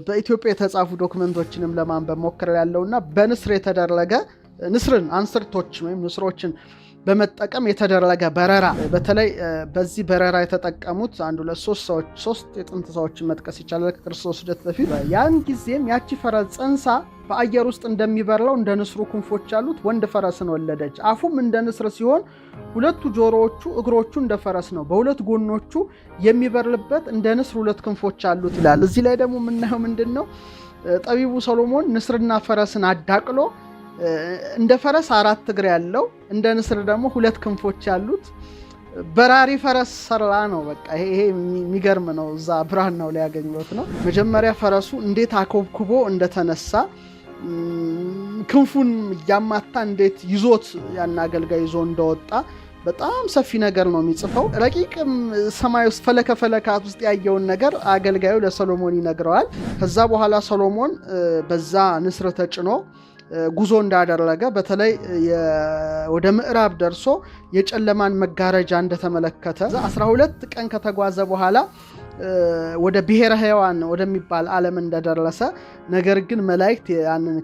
በኢትዮጵያ የተጻፉ ዶክመንቶችንም ለማንበብ ሞክረው ያለውና በንስር የተደረገ ንስርን አንስርቶች ወይም ንስሮችን በመጠቀም የተደረገ በረራ በተለይ በዚህ በረራ የተጠቀሙት አንዱ ለሶስት ሰዎች ሶስት የጥንት ሰዎችን መጥቀስ ይቻላል ከክርስቶስ ልደት በፊት ያን ጊዜም ያቺ ፈረስ ጽንሳ በአየር ውስጥ እንደሚበረው እንደ ንስሩ ክንፎች ያሉት ወንድ ፈረስን ወለደች አፉም እንደ ንስር ሲሆን ሁለቱ ጆሮዎቹ እግሮቹ እንደ ፈረስ ነው በሁለት ጎኖቹ የሚበርልበት እንደ ንስር ሁለት ክንፎች አሉት ይላል እዚህ ላይ ደግሞ ምናየው ምንድነው ጠቢቡ ሰሎሞን ንስርና ፈረስን አዳቅሎ እንደ ፈረስ አራት እግር ያለው እንደ ንስር ደግሞ ሁለት ክንፎች ያሉት በራሪ ፈረስ ሰራ ነው በቃ ይሄ የሚገርም ነው እዛ ብራናው ላይ ያገኘሁት ነው መጀመሪያ ፈረሱ እንዴት አኮብኩቦ እንደተነሳ ክንፉን ያማታ እንዴት ይዞት ያን አገልጋይ ይዞ እንደወጣ በጣም ሰፊ ነገር ነው የሚጽፈው ረቂቅም ሰማይ ውስጥ ፈለከፈለካት ውስጥ ያየውን ነገር አገልጋዩ ለሰሎሞን ይነግረዋል ከዛ በኋላ ሰሎሞን በዛ ንስር ተጭኖ ጉዞ እንዳደረገ በተለይ ወደ ምዕራብ ደርሶ የጨለማን መጋረጃ እንደተመለከተ 12 ቀን ከተጓዘ በኋላ ወደ ብሔረ ሕያዋን ወደሚባል ዓለም እንደደረሰ ነገር ግን መላእክት ያንን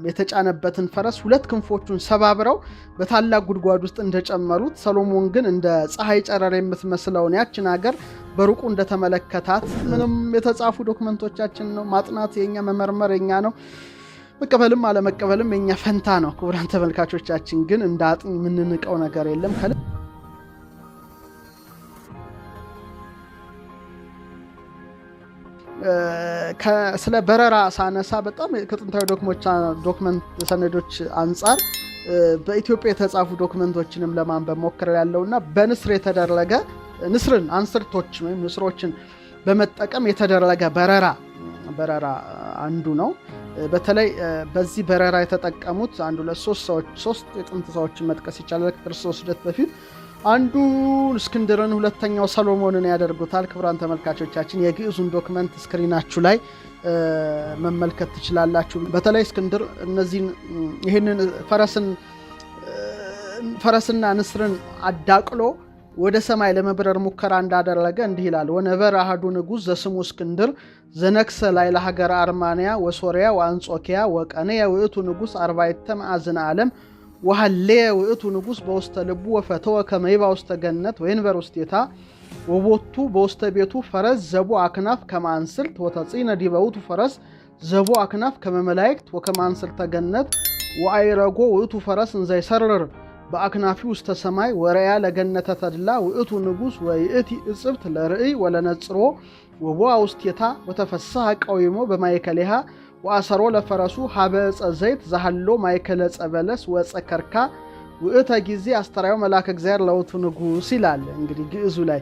የተጫነበትን ፈረስ ሁለት ክንፎቹን ሰባብረው በታላቅ ጉድጓድ ውስጥ እንደጨመሩት ሰሎሞን ግን እንደ ፀሐይ ጨረር የምትመስለውን ያችን ሀገር በሩቁ እንደተመለከታት ምንም የተጻፉ ዶክመንቶቻችን ነው ማጥናት የኛ መመርመር የኛ ነው መቀበልም አለመቀበልም የኛ ፈንታ ነው ክቡራን ተመልካቾቻችን ግን እንዳጥኝ ምንንቀው ነገር የለም ስለ በረራ ሳነሳ በጣም ከጥንታዊ ዶክመንት ሰነዶች አንፃር በኢትዮጵያ የተጻፉ ዶክመንቶችንም ለማንበብ ሞክረው ያለውና በንስር የተደረገ ንስርን አንስርቶች ወይም ንስሮችን በመጠቀም የተደረገ በረራ አንዱ ነው በተለይ በዚህ በረራ የተጠቀሙት አንዱ ለሶስት ሰዎች ሶስት የጥንት ሰዎችን መጥቀስ ይቻላል ከክርስቶስ ልደት በፊት አንዱ እስክንድርን ሁለተኛው ሰሎሞንን ያደርጉታል ክቡራን ተመልካቾቻችን የግዕዙን ዶክመንት ስክሪናችሁ ላይ መመልከት ትችላላችሁ በተለይ እስክንድር እነዚህን ይሄንን ፈረስና ንስርን አዳቅሎ ወደ ሰማይ ለመብረር ሙከራ እንዳደረገ እንዲህ ይላል ወነበረ አሐዱ ንጉስ ዘስሙ እስክንድር ዘነክሰ ላይ ለሀገር አርማንያ ወሶሪያ ወአንጾኪያ ወቀነያ ውእቱ ንጉስ 40 ማዕዝነ ዓለም ወሐለየ ውእቱ ንጉስ በውስተ ልቡ ወፈተወ ከመይባ ውስተ ገነት ወይንበር ውስቴታ ወቦቱ በውስተ ቤቱ ፈረስ ዘቡ አክናፍ ከማንስልት ወተጽነ ዲበውቱ ፈረስ ዘቡ አክናፍ ከመመላእክት ወከማንስልተ ገነት ወአይረጎ ውእቱ ፈረስ እንዘይሰርር በአክናፊ ውስተ ሰማይ ወረያ ለገነተ ተድላ ውእቱ ንጉስ ወይእቲ እጽብት ለርእይ ወለነጽሮ ወቦአ ውስቴታ ወተፈሰሐ ቀዊሞ በማይከለሃ ወአሰሮ ለፈረሱ ሀበጸ ዘይት ዘሐሎ ማይከለ ጸበለስ ወጸከርካ ውእተ ጊዜ አስተራዩ መልአከ እግዚአብሔር ለውቱ ንጉስ ይላል እንግዲህ ግዕዙ ላይ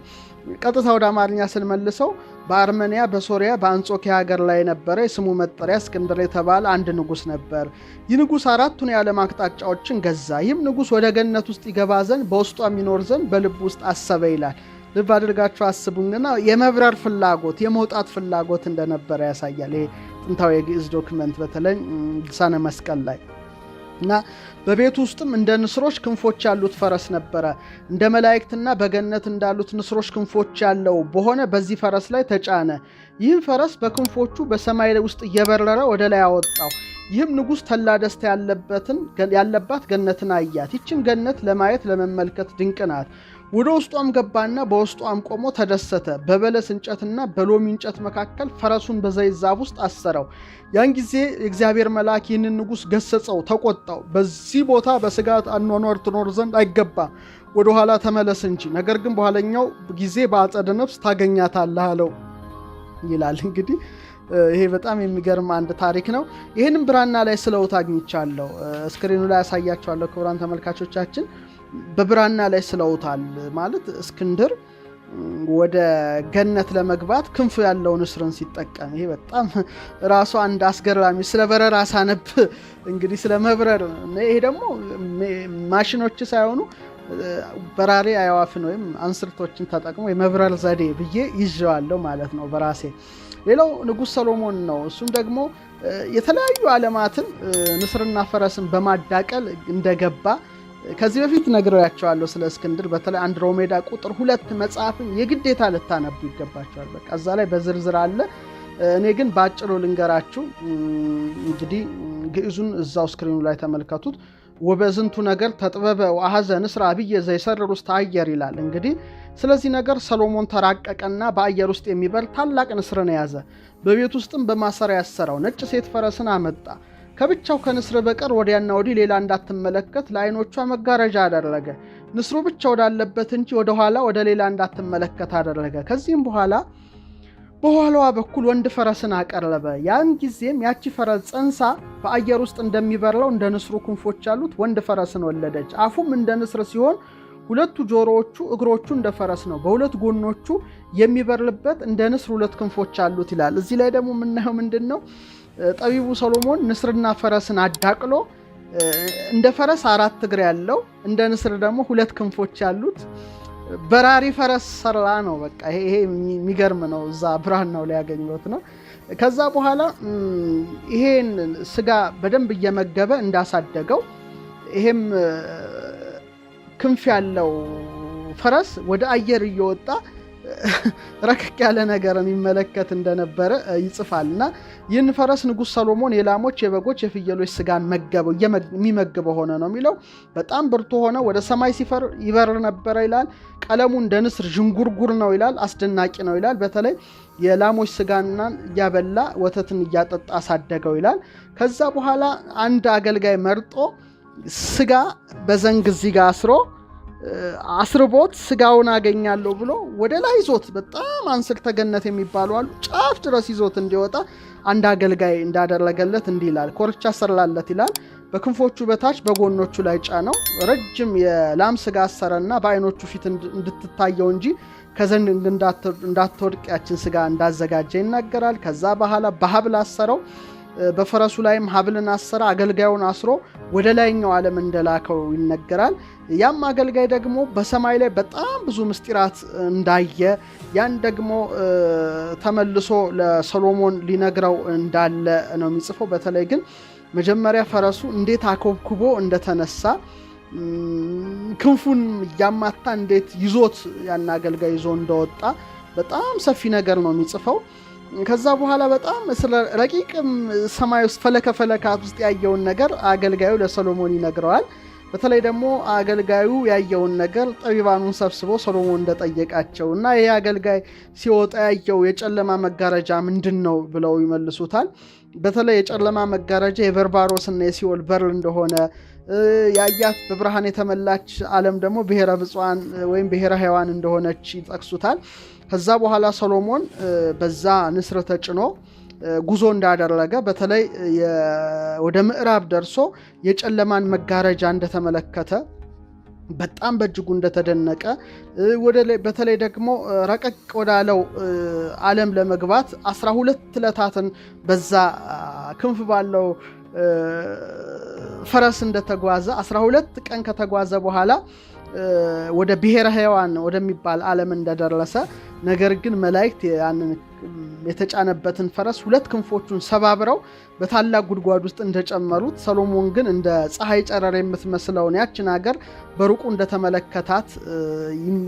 ቀጥታ ወደ አማርኛ ስንመልሰው በአርመንያ በሶሪያ በአንጾኪያ ሀገር ላይ ነበረ ስሙ መጠሪያ እስክንድር የተባለ አንድ ንጉስ ነበር ይህ ንጉስ አራቱን የዓለም አቅጣጫዎችን ገዛ ይህም ንጉስ ወደ ገነት ውስጥ ይገባ ዘንድ በውስጧ የሚኖር ዘንድ በልብ ውስጥ አሰበ ይላል ልብ አድርጋችሁ አስቡና የመብረር ፍላጎት የመውጣት ፍላጎት እንደነበረ ያሳያል ይሄ ጥንታዊ የግዕዝ ዶክመንት በተለይ ልሳነ መስቀል ላይ እና በቤቱ ውስጥም እንደ ንስሮች ክንፎች ያሉት ፈረስ ነበረ እንደ መላእክትና በገነት እንዳሉት ንስሮች ክንፎች ያለው በሆነ በዚህ ፈረስ ላይ ተጫነ ይህም ፈረስ በክንፎቹ በሰማይ ውስጥ እየበረረ ወደ ላይ አወጣው ይህም ንጉስ ተላ ደስታ ያለባት ገነትን አያት ይህችን ገነት ለማየት ለመመልከት ድንቅ ናት ወደ ውስጧም ገባና በውስጧም ቆሞ ተደሰተ በበለስ እንጨትና በሎሚ እንጨት መካከል ፈረሱን በዘይት ዛፍ ውስጥ አሰረው ያን ጊዜ እግዚአብሔር መልአክ ይህንን ንጉስ ገሰጸው ተቆጣው በዚህ ቦታ በስጋት አኗኗር ትኖር ዘንድ አይገባም ወደ ኋላ ተመለስ እንጂ ነገር ግን በኋለኛው ጊዜ በአጸደ ነፍስ ታገኛታለህ አለው ይላል እንግዲህ ይሄ በጣም የሚገርም አንድ ታሪክ ነው ይሄንን ብራና ላይ ስለውት አግኝቻለሁ ስክሪኑ ላይ ያሳያችኋለሁ ክቡራን ተመልካቾቻችን በብራና ላይ ስለውታል ማለት እስክንድር ወደ ገነት ለመግባት ክንፍ ያለው ንስርን ሲጠቀም ይሄ በጣም ራሱ አንድ አስገራሚ ስለ በረራ ሳነብ እንግዲህ ስለ መብረር ይሄ ደግሞ ማሽኖች ሳይሆኑ በራሪ አያዋፍን ወይም አንስርቶችን ተጠቅሞ የመብረር ዘዴ ብዬ ይዤዋለሁ ማለት ነው በራሴ ሌላው ንጉስ ሰሎሞን ነው እሱም ደግሞ የተለያዩ ዓለማትን ንስርና ፈረስን በማዳቀል እንደገባ ከዚህ በፊት ነግሬያቸዋለሁ ስለ እስክንድር በተለይ አንድሮሜዳ ቁጥር 2 መጽሐፍን የግዴታ ልታነቡ ይገባቸዋል በቃ እዛ ላይ በዝርዝር አለ እኔ ግን ባጭሩ ልንገራችሁ። እንግዲህ ግዕዙን እዛው ስክሪኑ ላይ ተመልከቱት። ወበዝንቱ ነገር ተጥበበ ወአሐዘ ንስር አብየ ዘይሰርር ውስተ አየር ይላል። እንግዲህ ስለዚህ ነገር ሰሎሞን ተራቀቀና በአየር ውስጥ የሚበር ታላቅ ንስርን ያዘ። በቤት ውስጥም በማሰሪያ ያሰረው። ነጭ ሴት ፈረስን አመጣ። ከብቻው ከንስር በቀር ወዲያና ወዲህ ሌላ እንዳትመለከት ለዓይኖቿ መጋረጃ አደረገ። ንስሩ ብቻ ወዳለበት እንጂ ወደ ኋላ ወደ ሌላ እንዳትመለከት አደረገ። ከዚህም በኋላዋ በኩል ወንድ ፈረስን አቀረበ። ያን ጊዜም ያቺ ፈረስ ጸንሳ በአየር ውስጥ እንደሚበረው እንደ ንስሩ ክንፎች ያሉት ወንድ ፈረስን ወለደች። አፉም እንደ ንስር ሲሆን ሁለቱ ጆሮዎቹ እግሮቹ እንደ ፈረስ ነው። በሁለት ጎኖቹ የሚበርልበት እንደ ንስር ሁለት ክንፎች አሉት ይላል። እዚህ ላይ ደግሞ የምናየው ምንድነው? ጠቢቡ ሰሎሞን ንስርና ፈረስን አዳቅሎ እንደ ፈረስ 4 እግር ያለው እንደ ንስር ደግሞ 2 ክንፎች ያሉት በራሪ ፈረስ ሰራ ነው። በቃ ይሄ የሚገርም ነው። እዛ ብራናው ላይ ያገኘሁት ነው። ከዛ በኋላ ይሄን ስጋ በደንብ እየመገበ እንዳሳደገው ይሄም ክንፍ ያለው ፈረስ ወደ አየር እየወጣ ረከክ ያለ ነገርን ይመለከት እንደነበረ ይጽፋልና ይህን ፈረስ ንጉሥ ሰሎሞን የላሞች፣ የበጎች፣ የፍየሎች ስጋን መገበው የሚመግበው ሆነ ነው የሚለው። በጣም ብርቱ ሆነ፣ ወደ ሰማይ ሲፈር ይበር ነበረ ይላል። ቀለሙ እንደ ንስር ዥንጉርጉር ነው ይላል። አስደናቂ ነው ይላል። በተለይ የላሞች ስጋና እያበላ ወተትን እያጠጣ አሳደገው ይላል። ከዛ በኋላ አንድ አገልጋይ መርጦ ስጋ በዘንግ እዚህ ጋር አስርቦት ስጋውን አገኛለሁ ብሎ ወደ ላይ ይዞት በጣም አንስር ተገነት የሚባሉ አሉ ጫፍ ድረስ ይዞት እንዲወጣ አንድ አገልጋይ እንዳደረገለት እንዲህ ይላል። ኮርቻ ሰራለት ይላል። በክንፎቹ በታች በጎኖቹ ላይ ጫነው። ረጅም የላም ስጋ አሰረና በአይኖቹ ፊት እንድትታየው እንጂ ከዘንግ እንዳትወድቅ ያችን ስጋ እንዳዘጋጀ ይናገራል። ከዛ በኋላ በሐብል አሰረው። በፈረሱ ላይም ሐብልን አሰረ። አገልጋዩን አስሮ ወደ ላይኛው ዓለም እንደላከው ይነገራል። ያም አገልጋይ ደግሞ በሰማይ ላይ በጣም ብዙ ምስጢራት እንዳየ ያን ደግሞ ተመልሶ ለሰሎሞን ሊነግረው እንዳለ ነው የሚጽፈው። በተለይ ግን መጀመሪያ ፈረሱ እንዴት አኮብኩቦ እንደተነሳ ክንፉን እያማታ እንዴት ይዞት ያን አገልጋይ ይዞ እንደወጣ በጣም ሰፊ ነገር ነው የሚጽፈው። ከዛ በኋላ በጣም ስለ ረቂቅም ሰማይ ውስጥ ፈለካት ውስጥ ያየውን ነገር አገልጋዩ ለሰሎሞን ይነግረዋል። በተለይ ደግሞ አገልጋዩ ያየውን ነገር ጠቢባኑን ሰብስቦ ሰሎሞን እንደጠየቃቸው እና ይሄ አገልጋይ ሲወጣ ያየው የጨለማ መጋረጃ ምንድነው ብለው ይመልሱታል። በተለይ የጨለማ መጋረጃ የበርባሮስና የሲኦል በር እንደሆነ ያያት በብርሃን የተመላች ዓለም ደግሞ ብሔረ ብፁዓን ወይም ብሔረ ሕያዋን እንደሆነች ይጠቅሱታል። ከዛ በኋላ ሰሎሞን በዛ ንስር ተጭኖ ጉዞ እንዳደረገ በተለይ ወደ ምዕራብ ደርሶ የጨለማን መጋረጃ እንደተመለከተ በጣም በእጅጉ እንደተደነቀ በተለይ ደግሞ ረቀቅ ወዳለው ዓለም ለመግባት 12 ዕለታትን በዛ ክንፍ ባለው ፈረስ እንደተጓዘ 12 ቀን ከተጓዘ በኋላ ወደ ብሔረ ሕያዋን ወደሚባል ዓለም እንደደረሰ ነገር ግን መላእክት ያንን የተጫነበትን ፈረስ 2 ክንፎቹን ሰባብረው በታላቅ ጉድጓድ ውስጥ እንደጨመሩት ሰሎሞን ግን እንደ ፀሐይ ጨረር የምትመስለውን ያችን ሀገር በሩቁ እንደተመለከታት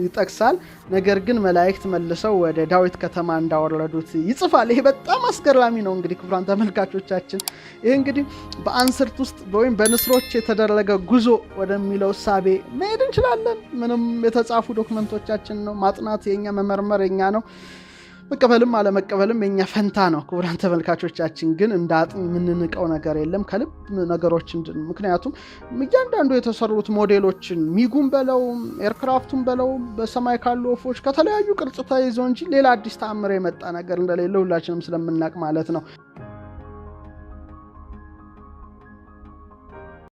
ይጠቅሳል። ነገር ግን መላእክት መልሰው ወደ ዳዊት ከተማ እንዳወረዱት ይጽፋል። ይሄ በጣም አስገራሚ ነው። እንግዲህ ክቡራን ተመልካቾቻችን ይሄ እንግዲህ በአንስርት ውስጥ ወይም በንስሮች የተደረገ ጉዞ ወደሚለው ሳቤ መሄድ እንችላለን። ምንም የተጻፉ ዶክመንቶቻችን ነው ማጥናት የኛ መመርመር የኛ ነው። መቀበልም አለመቀበልም የኛ ፈንታ ነው። ክቡራን ተመልካቾቻችን ግን እንዳጥን የምንንቀው ነገር የለም ከልብ ነገሮችን። ምክንያቱም እያንዳንዱ የተሰሩት ሞዴሎችን ሚጉን በለው ኤርክራፍቱን በለው በሰማይ ካሉ ወፎች ከተለያዩ ቅርጽ ተይዞ እንጂ ሌላ አዲስ ተአምር የመጣ ነገር እንደሌለ ሁላችንም ስለምናቅ ማለት ነው።